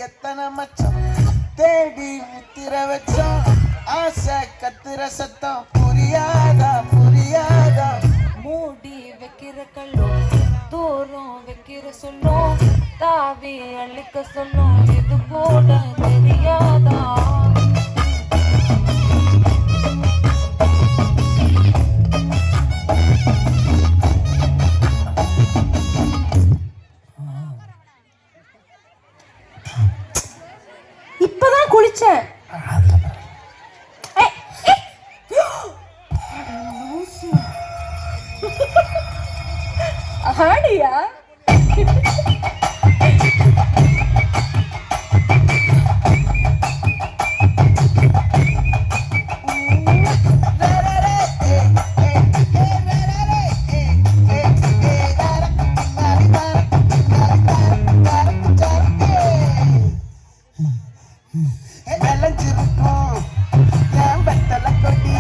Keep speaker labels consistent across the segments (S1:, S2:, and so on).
S1: எத்தனை மச்சம் தேடி முத்திர வச்சோம் ஆசை கத்துற சத்தம் புரியாதா புரியாதா
S2: மூடி வைக்கிற கல்லோ தூரம் வைக்கிற சொல்லும் தாவி அழிக்க சொல்லும் இது கூட தெரியாதா இப்பதான் குளிச்சேன் ஆடியா
S1: வளைஞ்சிருக்கும் என் வெத்தலை கொடி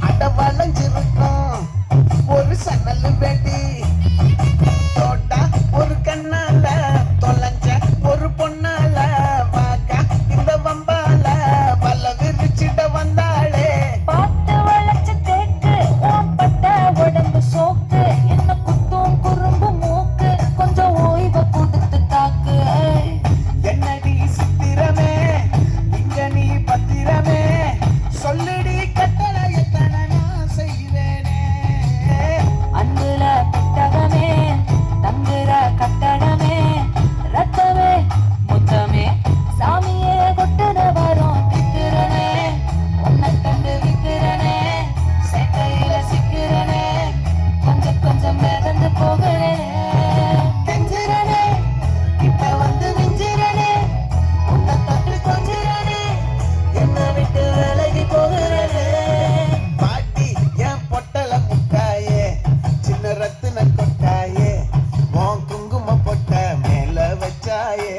S1: அட வளைஞ்சிருக்கும் ஒரு சன்னல் வெடி தோட்டா ஒரு கண்ணால தொலைஞ்ச ஒரு பொண்ணால வாக்கா இந்த வம்பால வல்ல விரிச்சிட வந்தாளே
S2: பாட்டு வளைச்சு தேக்கு பட்ட உடம்பு சோக்கு என்ன குத்தும் குறும்பு மூக்கு கொஞ்சம் ஓய்வை கொடுத்து தாக்கு
S1: என்னடி சித்திரமே இங்க நீ பத்திரமே சொல்லுடி கட்டளை எத்தனை நான் செய்வேனே
S2: அன்புல பெட்டகமே தங்குற கட்டடமே ரத்தமே முத்தமே சாமியே கொட்டுன வரும் திக்கிறனே உன்னை கண்டு விக்கிறனே சேட்டையில சிக்கிறனே கொஞ்சம் கொஞ்சம் மிதந்து போகிறேன்
S1: கெஞ்சிரனே கிட்ட வந்து மிஞ்சிரனே உன்னை தொட்டு கொஞ்சிரனே என்னை விட்டு விலகி போகிறனே பாட்டி என் பொட்டல முட்டாயே சின்ன ரத்தின கொட்டாயே உன் குங்கும பொட்ட மேல வச்சாயே